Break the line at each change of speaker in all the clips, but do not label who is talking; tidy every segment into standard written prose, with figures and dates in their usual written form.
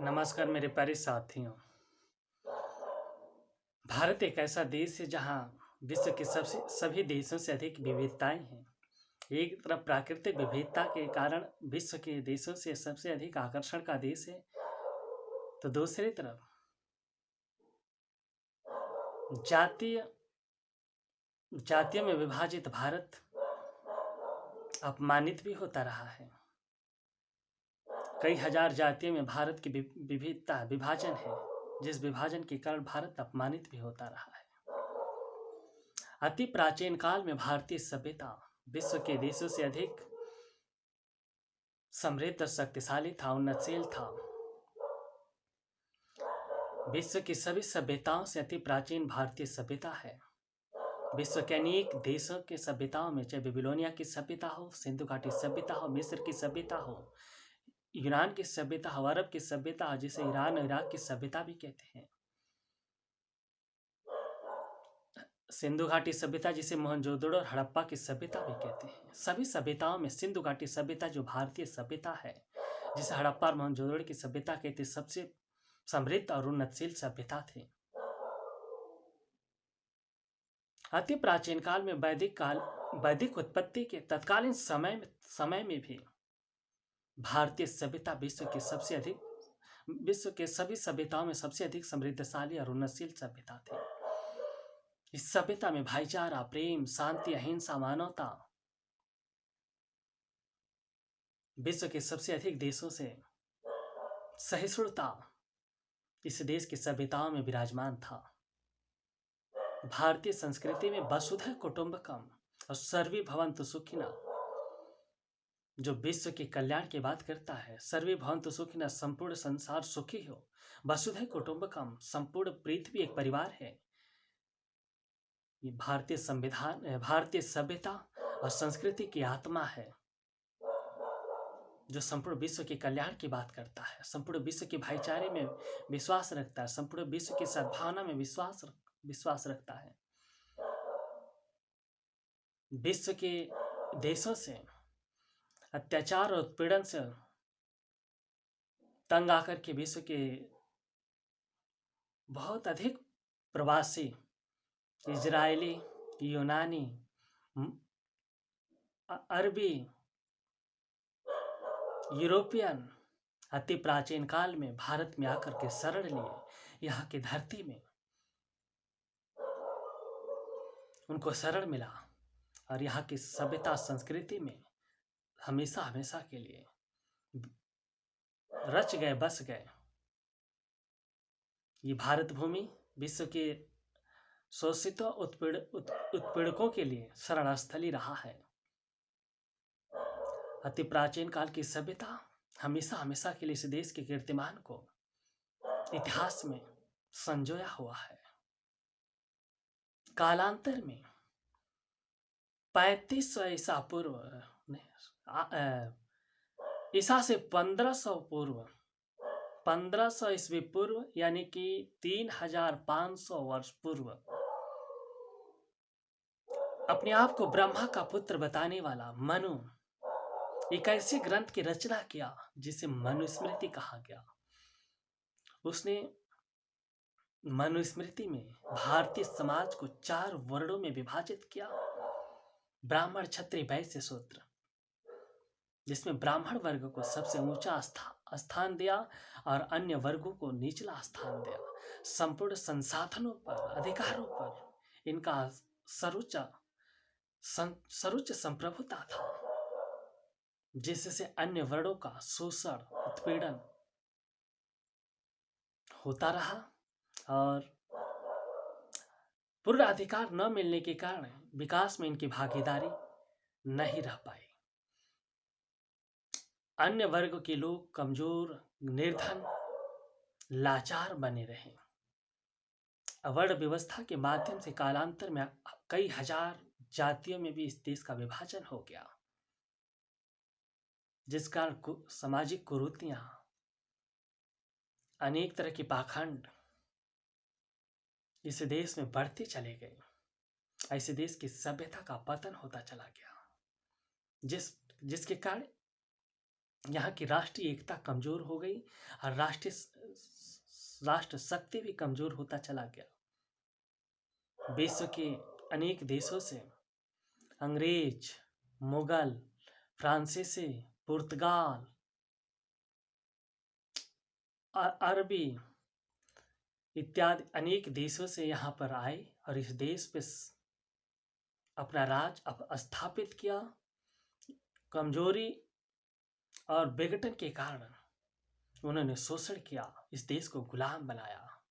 नमस्कार मेरे प्यारे साथियों। भारत एक ऐसा देश है जहां विश्व के सबसे सभी देशों से अधिक विविधताएं हैं। एक तरफ प्राकृतिक विविधता के कारण विश्व के देशों से सबसे अधिक आकर्षण का देश है, तो दूसरी तरफ जातीय जातियों में विभाजित भारत अपमानित भी होता रहा है। कई हजार जातियों में भारत की विविधता विभाजन है, जिस विभाजन के कारण भारत अपमानित भी होता रहा है। अति प्राचीन काल में भारतीय सभ्यता विश्व के देशों से अधिक समृद्ध और शक्तिशाली था, उन्नतशील था। विश्व की सभी सभ्यताओं से अति प्राचीन भारतीय सभ्यता है। विश्व के अनेक देशों की सभ्यताओं में, चाहे बेबीलोनिया की सभ्यता हो, सिंधु घाटी सभ्यता हो, मिस्र की सभ्यता हो, यूनान की सभ्यता हो, अरब की सभ्यता हो, जिसे ईरान और इराक की सभ्यता भी कहते हैं, सिंधु घाटी सभ्यता जिसे मोहनजोदड़ो और हड़प्पा की सभ्यता भी कहते हैं। सभी सभ्यताओं में सिंधु घाटी सभ्यता जो भारतीय सभ्यता है, जिसे हड़प्पा और मोहनजोदड़ो की सभ्यता कहते, सबसे समृद्ध और उन्नतशील सभ्यता थी। अति प्राचीन काल में वैदिक उत्पत्ति के तत्कालीन समय में भी भारतीय सभ्यता विश्व के सभी सभ्यताओं में सबसे अधिक समृद्धशाली और उन्नतशील सभ्यता थी। इस सभ्यता में भाईचारा, प्रेम, शांति, अहिंसा, मानवता विश्व के सबसे अधिक देशों से सहिष्णुता इस देश की सभ्यताओं में विराजमान था। भारतीय संस्कृति में वसुधैव कुटुंबकम और सर्वे भवन्तु सुखिनः जो विश्व के कल्याण की बात करता है, सर्वे भवन्तु सुखिनः संपूर्ण संसार सुखी हो, वसुधैव कुटुंबकम संपूर्ण पृथ्वी एक परिवार है। ये भारतीय संविधान, भारतीय सभ्यता और संस्कृति की आत्मा है, जो संपूर्ण विश्व के कल्याण की बात करता है, संपूर्ण विश्व के भाईचारे में विश्वास रखता है, संपूर्ण विश्व की सद्भावना में विश्वास रखता है। विश्व के देशों से अत्याचार और उत्पीड़न से तंग आकर के विश्व के बहुत अधिक प्रवासी इजरायली, यूनानी, अरबी, यूरोपियन अति प्राचीन काल में भारत में आकर के शरण लिए। यहाँ की धरती में उनको शरण मिला और यहाँ की सभ्यता संस्कृति में हमेशा हमेशा के लिए रच गए, बस गए। ये भारत भूमि विश्व के शोषितों उत्पीड़कों के लिए शरणस्थली रहा है। अति प्राचीन काल की सभ्यता हमेशा हमेशा के लिए इस देश के कीर्तिमान को इतिहास में संजोया हुआ है। कालांतर में 3500 ईसा पूर्व ईसा से 1500 ईस्वी पूर्व, यानी कि 3500 वर्ष पूर्व, अपने आप को ब्रह्मा का पुत्र बताने वाला मनु एक ऐसे ग्रंथ की रचना किया जिसे मनुस्मृति कहा गया। उसने मनुस्मृति में भारतीय समाज को 4 वर्णों में विभाजित किया, ब्राह्मण, क्षत्रिय, वैश्य, शूद्र, जिसमें ब्राह्मण वर्ग को सबसे ऊंचा स्थान दिया और अन्य वर्गों को निचला स्थान दिया। संपूर्ण संसाधनों पर, अधिकारों पर इनका सर्वोच्च संप्रभुता था, जिससे अन्य वर्णों का शोषण, उत्पीड़न होता रहा और पूर्ण अधिकार न मिलने के कारण विकास में इनकी भागीदारी नहीं रह पाई। अन्य वर्ग के लोग कमजोर, निर्धन, लाचार बने रहे। वर्ण व्यवस्था के माध्यम से कालांतर में कई हजार जातियों में भी इस देश का विभाजन हो गया, जिस कारण सामाजिक कुरीतियां, अनेक तरह के पाखंड इस देश में बढ़ते चले गए। ऐसे देश की सभ्यता का पतन होता चला गया, जिसके कारण यहाँ की राष्ट्रीय एकता कमजोर हो गई और राष्ट्र शक्ति भी कमजोर होता चला गया। विश्व के अनेक देशों से अंग्रेज, मुगल, फ्रांसीसी, पुर्तगाल, अरबी इत्यादि अनेक देशों से यहाँ पर आए और इस देश पे अपना राज स्थापित किया। कमजोरी और विघटन के कारण उन्होंने शोषण किया, इस देश को गुलाम बनाया।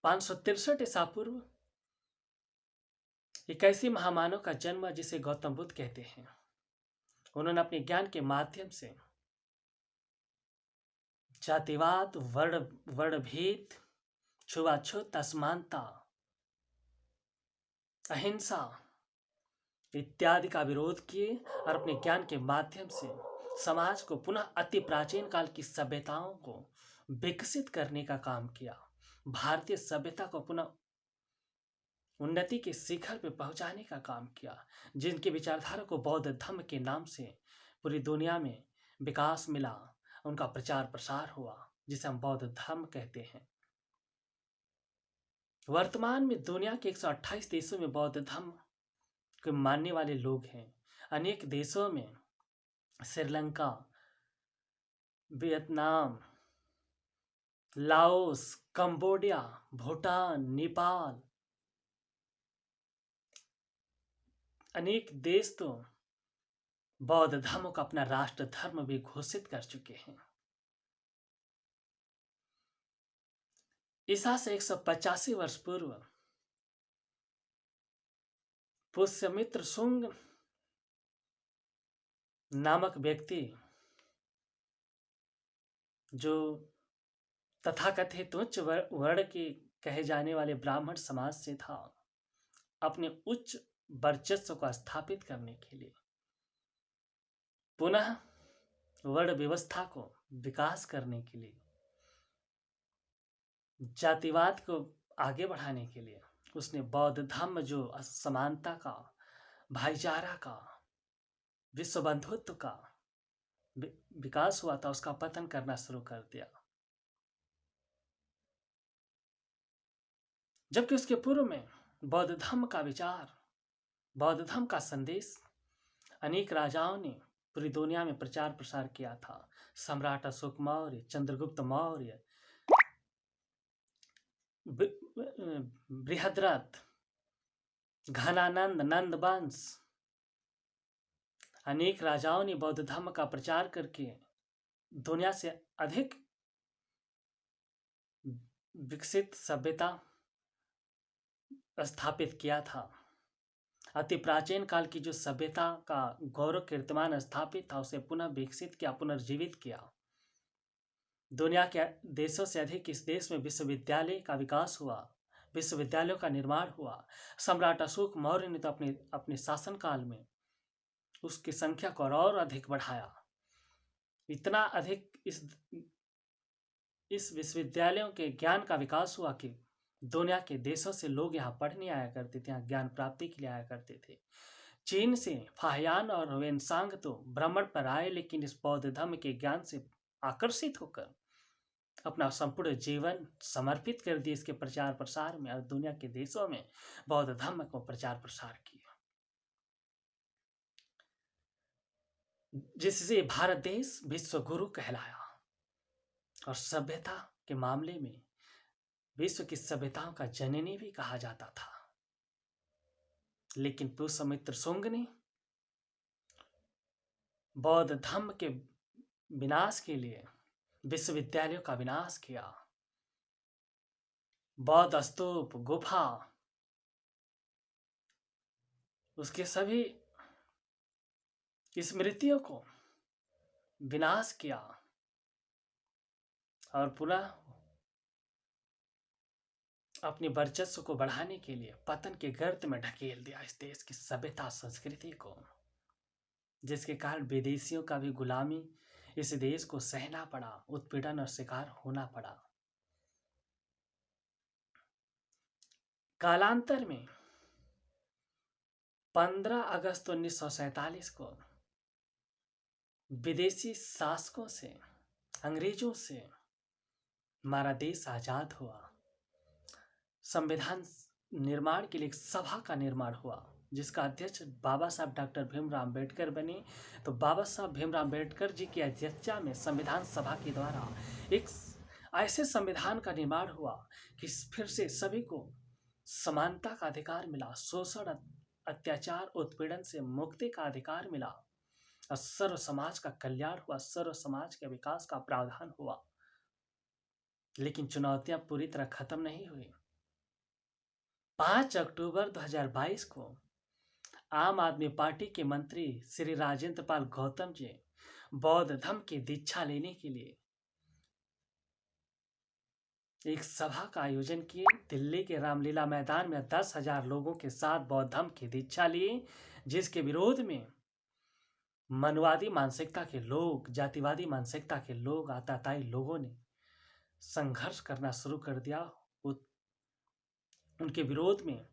563 ईसा पूर्व एक ऐसी महामानव का जन्म जिसे गौतम बुद्ध कहते हैं। उन्होंने अपने ज्ञान के माध्यम से जातिवाद, वर्णभेद, छुआछूत, असमानता, अहिंसा इत्यादि का विरोध किए और अपने ज्ञान के माध्यम से समाज को पुनः अति प्राचीन काल की सभ्यताओं को विकसित करने का काम किया। भारतीय सभ्यता को पुनः उन्नति के शिखर पर पहुंचाने का काम किया। जिनकी विचारधारा को बौद्ध धर्म के नाम से पूरी दुनिया में विकास मिला, उनका प्रचार प्रसार हुआ, जिसे हम बौद्ध धर्म कहते हैं। वर्तमान में दुनिया के 128 देशों में बौद्ध धर्म के मानने वाले लोग हैं। अनेक देशों में Sri Lanka, Vietnam, Laos, Cambodia, Bhutan, Nepal, अनेक देश तो बौद्ध धर्म को अपना राष्ट्र धर्म भी घोषित कर चुके हैं। ईसा से 185 वर्ष पूर्व पुष्यमित्र शुंग नामक व्यक्ति, जो तथाकथित उच्च वर्ण के कहे जाने वाले ब्राह्मण समाज से था, अपने उच्च वर्चस्व को स्थापित करने के लिए, पुनः वर्ण व्यवस्था को विकास करने के लिए, जातिवाद को आगे बढ़ाने के लिए उसने बौद्ध धर्म, जो समानता का, भाईचारा का, विश्व बंधुत्व का विकास हुआ था, उसका पतन करना शुरू कर दिया। जबकि उसके पूर्व में बौद्ध धर्म का विचार, बौद्ध धर्म का संदेश अनेक राजाओं ने पूरी दुनिया में प्रचार प्रसार किया था। सम्राट अशोक मौर्य, चंद्रगुप्त मौर्य, बृहद्रथ, घनानंद, नंदवंश, अनेक राजाओं ने बौद्ध धर्म का प्रचार करके दुनिया से अधिक विकसित सभ्यता स्थापित किया था। अति प्राचीन काल की जो सभ्यता का गौरव कीर्तिमान स्थापित था, उसे पुनः विकसित किया, पुनर्जीवित किया। दुनिया के देशों से अधिक इस देश में विश्वविद्यालय का विकास हुआ, विश्वविद्यालयों का निर्माण हुआ। सम्राट अशोक मौर्य ने तो अपने शासनकाल में उसकी संख्या को और अधिक बढ़ाया। इतना अधिक इस विश्वविद्यालयों के ज्ञान का विकास हुआ कि दुनिया के देशों से लोग यहाँ पढ़ने आया करते थे, यहाँ ज्ञान प्राप्ति के लिए आया करते थे। चीन से फाहियान और वेनसांग तो भ्रमण पर आए, लेकिन इस बौद्ध धर्म के ज्ञान से आकर्षित होकर अपना संपूर्ण जीवन समर्पित कर दिए इसके प्रचार प्रसार में, और दुनिया के देशों में बौद्ध धर्म को प्रचार प्रसार किया, जिससे भारत देश विश्व गुरु कहलाया। और सभ्यता के मामले में विश्व की सभ्यताओं का जननी भी कहा जाता था। लेकिन पुष्यमित्र शुंग ने बौद्ध धर्म के विनाश के लिए विश्वविद्यालयों का विनाश किया। बौद्ध स्तूप, गुफा, उसके सभी स्मृतियों को विनाश किया और पुनः अपनी वर्चस्व को बढ़ाने के लिए पतन के गर्त में ढकेल दिया इस देश की सभ्यता संस्कृति को, जिसके कारण विदेशियों का भी गुलामी इस देश को सहना पड़ा, उत्पीड़न और शिकार होना पड़ा। कालांतर में 15 अगस्त 1947 को विदेशी शासकों से, अंग्रेजों से हमारा देश आजाद हुआ। संविधान निर्माण के लिए एक सभा का निर्माण हुआ, जिसका अध्यक्ष बाबा साहब डॉक्टर भीमराव अम्बेडकर बने। तो बाबा साहब भीमराव अम्बेडकर जी की अध्यक्षता में संविधान सभा के द्वारा एक ऐसे संविधान का निर्माण हुआ कि फिर से सभी को समानता का अधिकार मिला, शोषण, अत्याचार, उत्पीड़न से मुक्ति का अधिकार मिला और सर्व समाज का कल्याण हुआ, सर्व समाज के विकास का प्रावधान हुआ। लेकिन चुनौतियां पूरी तरह खत्म नहीं हुई। 5 अक्टूबर 2022 को आम आदमी पार्टी के मंत्री श्री राजेंद्र पाल गौतम जी बौद्ध धर्म की दीक्षा लेने के लिए एक सभा का आयोजन किए। दिल्ली के रामलीला मैदान में 10,000 लोगों के साथ बौद्ध धर्म की दीक्षा लिए, जिसके विरोध में मनवादी मानसिकता के लोग, जातिवादी मानसिकता के लोग, आताताई लोगों ने संघर्ष करना शुरू कर दिया। उनके विरोध में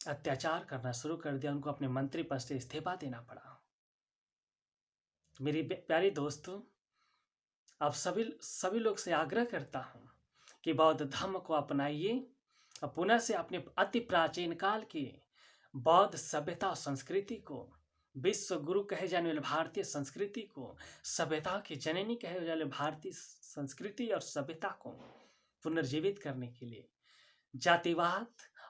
अत्याचार करना शुरू कर दिया। उनको अपने मंत्री पद से इस्तीफा देना पड़ा। मेरी प्यारी दोस्तों, अब सभी लोग से आग्रह करता हूं कि बौद्ध धर्म को अपनाइए और पुनः से अपने अति प्राचीन काल की बौद्ध सभ्यता और संस्कृति को, विश्व गुरु कहे जाने वाले भारतीय संस्कृति को, सभ्यता की जननी कहे जाने वाले भारतीय संस्कृति और सभ्यता को पुनर्जीवित करने के लिए जातिवाद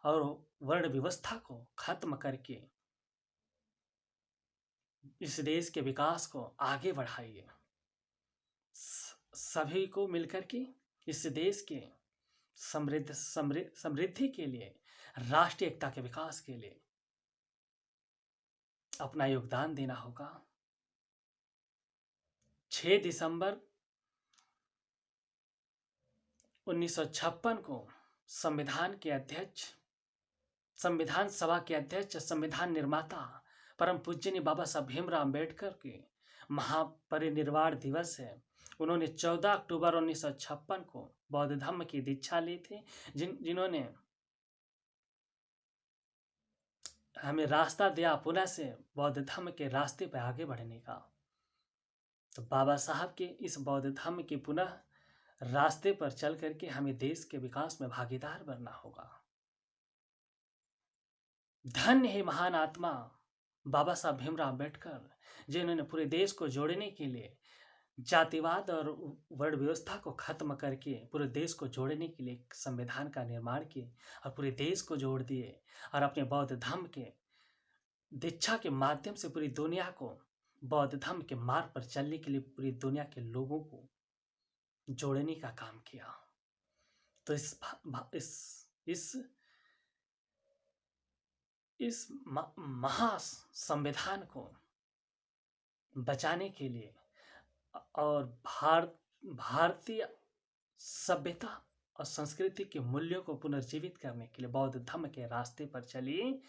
और वर्ण व्यवस्था को खत्म करके इस देश के विकास को आगे बढ़ाइए। सभी को मिलकर के इस देश के समृद्धि के लिए, राष्ट्रीय एकता के विकास के लिए अपना योगदान देना होगा। 6 दिसंबर 1956 को संविधान सभा के अध्यक्ष, संविधान निर्माता परम पूज्य बाबा साहब भीमराव अम्बेडकर के महापरिनिर्वाण दिवस है। उन्होंने 14 अक्टूबर 1956 को बौद्ध धर्म की दीक्षा ली थी, जिन्होंने हमें रास्ता दिया पुनः से बौद्ध धर्म के रास्ते पर आगे बढ़ने का। तो बाबा साहब के इस बौद्ध धर्म के पुनः रास्ते पर चल करके हमें देश के विकास में भागीदार बनना होगा। धन्य है महान आत्मा बाबा साहब भीमराव अम्बेडकर, जिन्होंने पूरे देश को जोड़ने के लिए, जातिवाद और वर्ण व्यवस्था को खत्म करके पूरे देश को जोड़ने के लिए एक संविधान का निर्माण किए और पूरे देश को जोड़ दिए और अपने बौद्ध धर्म के दीक्षा के माध्यम से पूरी दुनिया को बौद्ध धर्म के मार्ग पर चलने के लिए पूरी दुनिया के लोगों को जोड़ने का काम किया। तो इस महा संविधान को बचाने के लिए और भारतीय सभ्यता और संस्कृति के मूल्यों को पुनर्जीवित करने के लिए बौद्ध धर्म के रास्ते पर चलिए।